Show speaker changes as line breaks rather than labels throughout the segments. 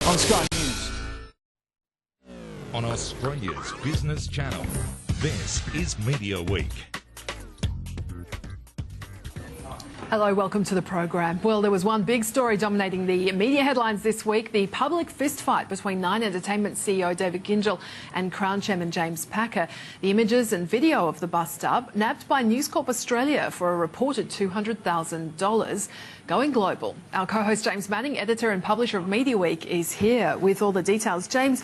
on Sky News.
On Australia's business channel, this is Media Week.
Hello, welcome to the program. Well, there was one big story dominating the media headlines this week, the public fistfight between Nine Entertainment CEO David Gyngell and Crown Chairman James Packer. The images and video of the bust-up nabbed by News Corp Australia for a reported $200,000 going global. Our co-host James Manning, editor and publisher of Media Week, is here with all the details. James,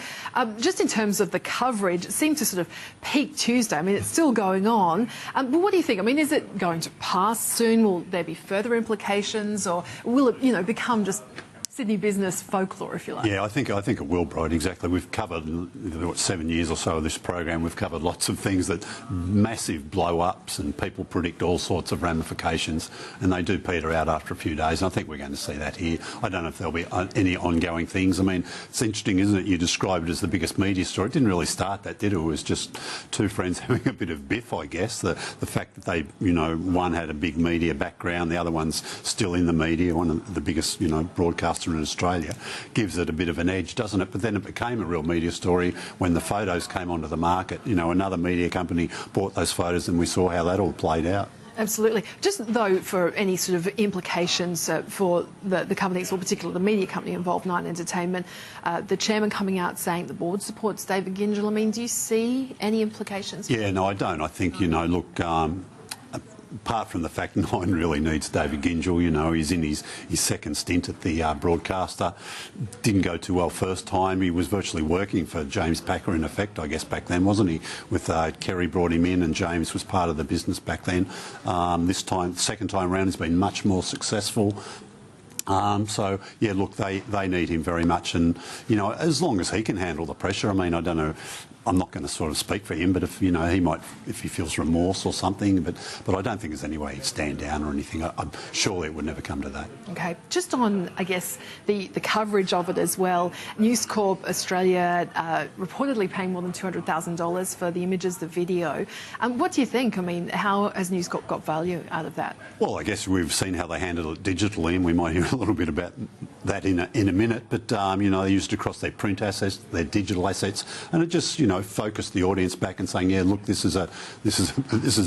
just in terms of the coverage, it seemed to sort of peak Tuesday. I mean, it's still going on. But what do you think? I mean, is it going to pass soon? Will there be further implications, or will it, become just Sydney business folklore, if you like?
Yeah, I think it will, Bride, exactly. We've covered, 7 years or so of this program, we've covered lots of things that massive blow-ups, and people predict all sorts of ramifications, and they do peter out after a few days, and I think we're going to see that here. I don't know if there'll be any ongoing things. I mean, it's interesting, isn't it? You described it as the biggest media story. It didn't really start that, did it? It was just two friends having a bit of biff, I guess. The fact that they, one had a big media background, the other one's still in the media, one of the biggest, broadcasters in Australia, gives it a bit of an edge, doesn't it? But then it became a real media story when the photos came onto the market. Another media company bought those photos, and we saw how that all played out.
Absolutely. Just though, for any sort of implications for the companies, or particularly the media company involved, Nine Entertainment, the chairman coming out saying the board supports David Gyngell. I mean, do you see any implications?
Yeah, no, I don't. I think, look, apart from the fact Nine really needs David Gyngell, he's in his second stint at the broadcaster. Didn't go too well first time. He was virtually working for James Packer, in effect, I guess, back then, wasn't he? With Kerry brought him in, and James was part of the business back then. This time, second time round, he's been much more successful. So, yeah, look, they need him very much, and, as long as he can handle the pressure. I mean, I don't know, I'm not going to sort of speak for him, but if, he might, if he feels remorse or something, but I don't think there's any way he'd stand down or anything. I'm sure it would never come to that.
Okay, just on, I guess, the coverage of it as well. News Corp Australia reportedly paying more than $200,000 for the images, the video. What do you think? I mean, how has News Corp got value out of that?
Well, I guess we've seen how they handle it digitally, and we might hear a little bit about that in a minute. But they used to cross their print assets, their digital assets, and it just focused the audience back and saying, yeah, look, this is a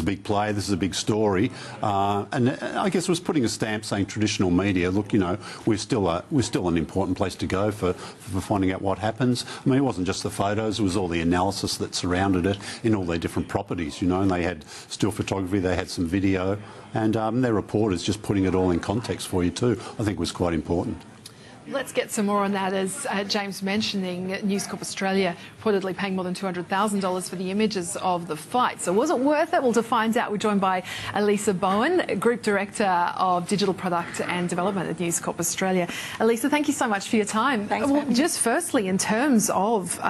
big play, this is a big story, and I guess it was putting a stamp saying traditional media, look, we're still an important place to go for finding out what happens. I mean, it wasn't just the photos; it was all the analysis that surrounded it in all their different properties. And they had still photography, they had some video, and their reporters just putting it all in context for you too. I think was quite important.
Let's get some more on that, as James mentioning, News Corp Australia reportedly paying more than $200,000 for the images of the fight. So was it worth it? Well, to find out, we're joined by Elisa Bowen, Group Director of Digital Product and Development at News Corp Australia. Elisa, thank you so much for your time.
Thanks.
Well, just firstly, in terms of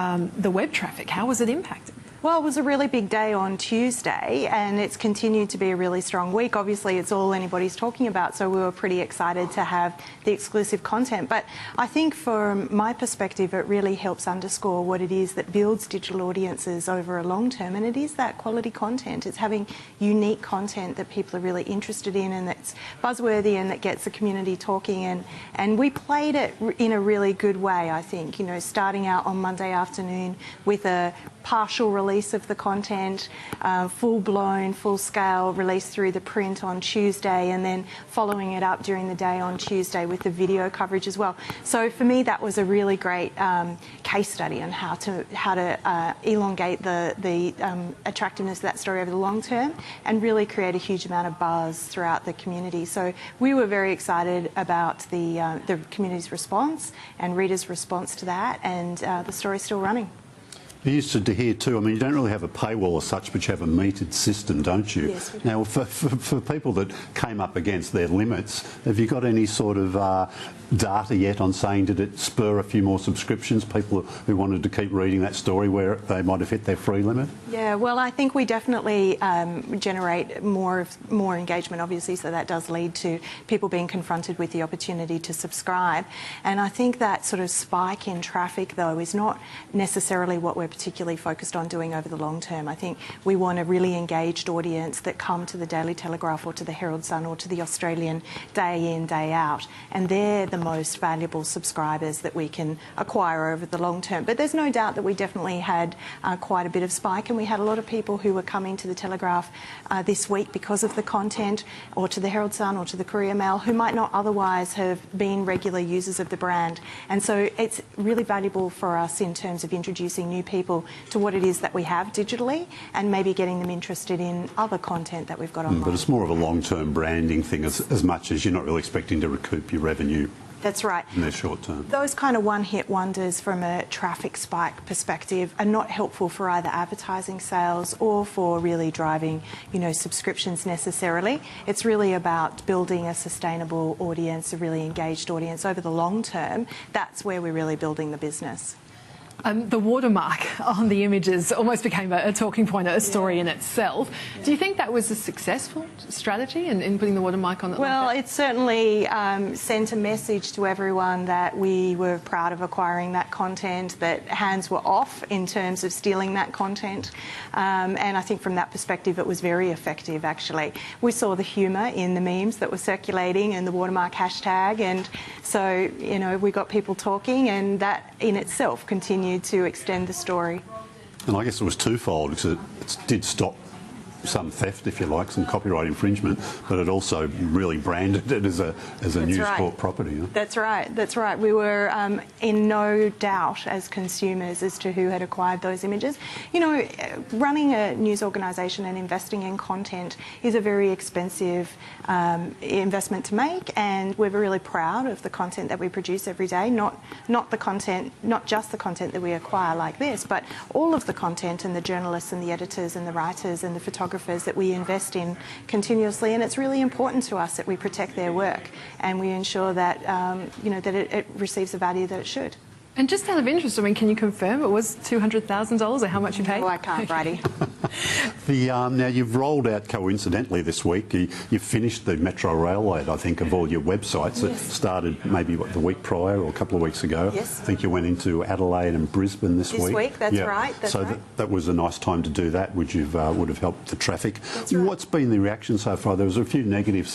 the web traffic, how was it impacted?
Well, it was a really big day on Tuesday, and it's continued to be a really strong week. Obviously, it's all anybody's talking about, so we were pretty excited to have the exclusive content. But I think from my perspective, it really helps underscore what it is that builds digital audiences over a long term, and it is that quality content. It's having unique content that people are really interested in, and that's buzzworthy and that gets the community talking. And we played it in a really good way, I think, starting out on Monday afternoon with a partial release of the content, full-blown, full-scale release through the print on Tuesday, and then following it up during the day on Tuesday with the video coverage as well. So for me, that was a really great case study on how to elongate the attractiveness of that story over the long term and really create a huge amount of buzz throughout the community. So we were very excited about the community's response and readers' response to that, and the story's still running.
Be interested to hear too, I mean, you don't really have a paywall as such, but you have a metered system, don't you?
Yes, we do.
Now, for people that came up against their limits, have you got any sort of data yet on saying, did it spur a few more subscriptions, people who wanted to keep reading that story where they might have hit their free limit?
Yeah, well, I think we definitely generate more engagement, obviously, so that does lead to people being confronted with the opportunity to subscribe. And I think that sort of spike in traffic, though, is not necessarily what we're particularly focused on doing over the long term. I think we want a really engaged audience that come to the Daily Telegraph or to the Herald Sun or to the Australian day in, day out, and they're the most valuable subscribers that we can acquire over the long term. But there's no doubt that we definitely had quite a bit of spike, and we had a lot of people who were coming to the Telegraph this week because of the content, or to the Herald Sun or to the Courier Mail, who might not otherwise have been regular users of the brand. And so it's really valuable for us in terms of introducing new people to what it is that we have digitally, and maybe getting them interested in other content that we've got online.
But it's more of a long-term branding thing as much as you're not really expecting to recoup your revenue.
That's right.
In the short term.
Those kind of one-hit wonders from a traffic spike perspective are not helpful for either advertising sales or for really driving, subscriptions necessarily. It's really about building a sustainable audience, a really engaged audience over the long term. That's where we're really building the business.
The watermark on the images almost became a talking point, a story in itself. Do you think that was a successful strategy in putting the watermark on it?
Well,
like that?
it certainly sent a message to everyone that we were proud of acquiring that content, that hands were off in terms of stealing that content. And I think from that perspective, it was very effective, actually. We saw the humour in the memes that were circulating and the watermark hashtag. And so, we got people talking, and that in itself continued to extend the story.
And I guess it was twofold, because it did stop some theft, if you like, some copyright infringement, but it also really branded it as a News Corp property. Yeah?
That's right, that's right. We were in no doubt as consumers as to who had acquired those images. Running a news organisation and investing in content is a very expensive investment to make, and we're really proud of the content that we produce every day, not just the content that we acquire like this, but all of the content, and the journalists and the editors and the writers and the photographers that we invest in continuously. And it's really important to us that we protect their work, and we ensure that that it receives the value that it should.
And just out of interest, can you confirm it was $200,000 or how much you paid?
No, I can't, Bridie.
Now, you've rolled out, coincidentally, this week, you've finished the Metro Railway, I think, of all your websites. It started maybe, the week prior or a couple of weeks ago.
Yes.
I think you went into Adelaide and Brisbane this week.
This week, that's right.
That was a nice time to do that, which would have helped the traffic.
That's right.
What's been the reaction so far? There was a few negative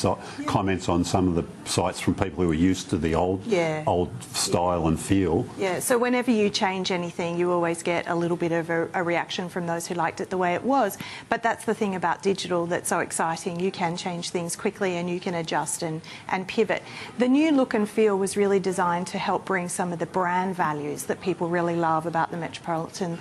comments on some of the sites from people who were used to the old style and feel.
Yeah, so whenever you change anything, you always get a little bit of a reaction from those who liked it the way it was. But that's the thing about digital that's so exciting. You can change things quickly, and you can adjust and pivot. The new look and feel was really designed to help bring some of the brand values that people really love about the Metropolitan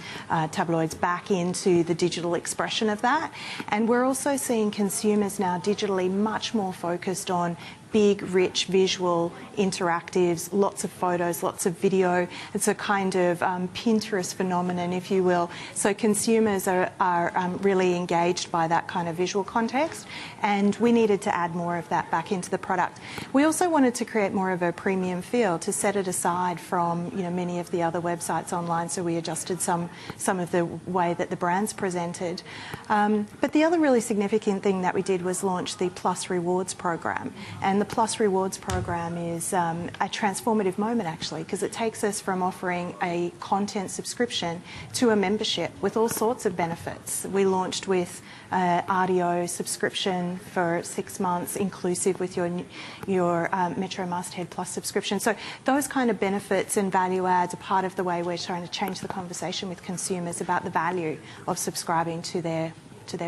tabloids back into the digital expression of that. And we're also seeing consumers now digitally much more focused on big, rich, visual interactives, lots of photos, lots of video. It's a kind of Pinterest phenomenon, if you will. So consumers are really engaged by that kind of visual context, and we needed to add more of that back into the product. We also wanted to create more of a premium feel, to set it aside from many of the other websites online, so we adjusted some of the way that the brand's presented. But the other really significant thing that we did was launch the Plus Rewards program. And the Plus Rewards program is a transformative moment, actually, because it takes us from offering a content subscription to a membership with all sorts of benefits. We launched with RDO subscription for 6 months, inclusive with your Metro Masthead Plus subscription. So those kind of benefits and value adds are part of the way we're trying to change the conversation with consumers about the value of subscribing to their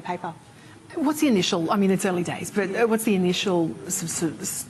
paper.
What's the initial, it's early days, but what's the initial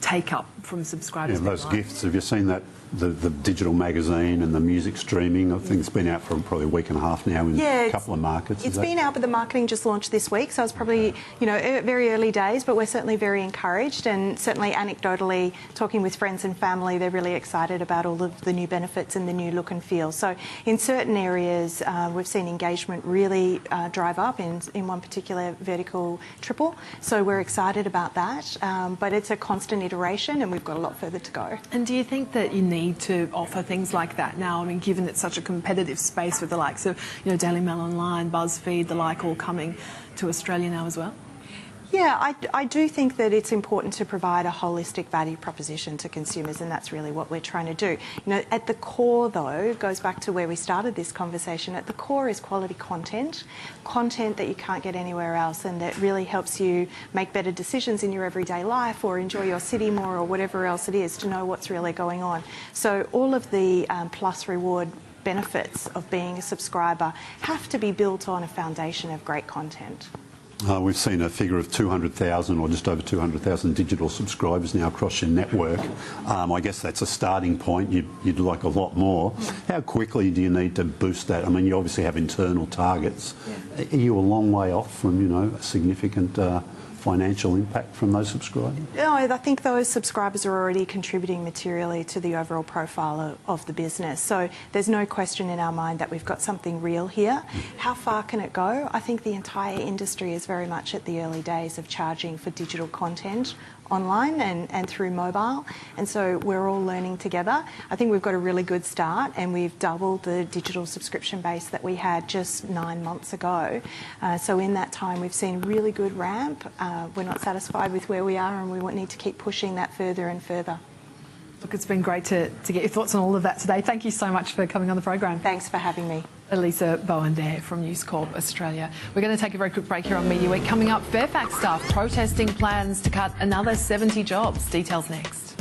take-up from subscribers?
Yeah, those gifts, have you seen that? The digital magazine and the music streaming, I think it's been out for probably a week and a half now in a couple of markets.
It's been out, but the marketing just launched this week, so it's probably, very early days, but we're certainly very encouraged, and certainly anecdotally, talking with friends and family, they're really excited about all of the new benefits and the new look and feel. So in certain areas, we've seen engagement really drive up in one particular vertical triple, so we're excited about that, but it's a constant iteration, and we've got a lot further to go.
And do you think that you need to offer things like that now? Given it's such a competitive space with the likes of, Daily Mail Online, BuzzFeed, the like, all coming to Australia now as well?
Yeah, I do think that it's important to provide a holistic value proposition to consumers, and that's really what we're trying to do. You know, at the core, though, it goes back to where we started this conversation. At the core is quality content that you can't get anywhere else, and that really helps you make better decisions in your everyday life or enjoy your city more or whatever else it is, to know what's really going on. So all of the Plus reward benefits of being a subscriber have to be built on a foundation of great content.
We've seen a figure of 200,000 or just over 200,000 digital subscribers now across your network. I guess that's a starting point. You'd like a lot more. How quickly do you need to boost that? I mean, you obviously have internal targets. Yeah. Are you a long way off from, you know, a significant financial impact from those subscribers?
No, I think those subscribers are already contributing materially to the overall profile of the business. So there's no question in our mind that we've got something real here. How far can it go? I think the entire industry is very much at the early days of charging for digital content online and through mobile, and so we're all learning together. I think we've got a really good start, and we've doubled the digital subscription base that we had just 9 months ago. So in that time we've seen really good ramp. We're not satisfied with where we are, and we need to keep pushing that further and further.
Look, it's been great to get your thoughts on all of that today. Thank you so much for coming on the program.
Thanks for having me.
Elisa Bowen there from News Corp Australia. We're going to take a very quick break here on Media Week. Coming up, Fairfax staff protesting plans to cut another 70 jobs. Details next.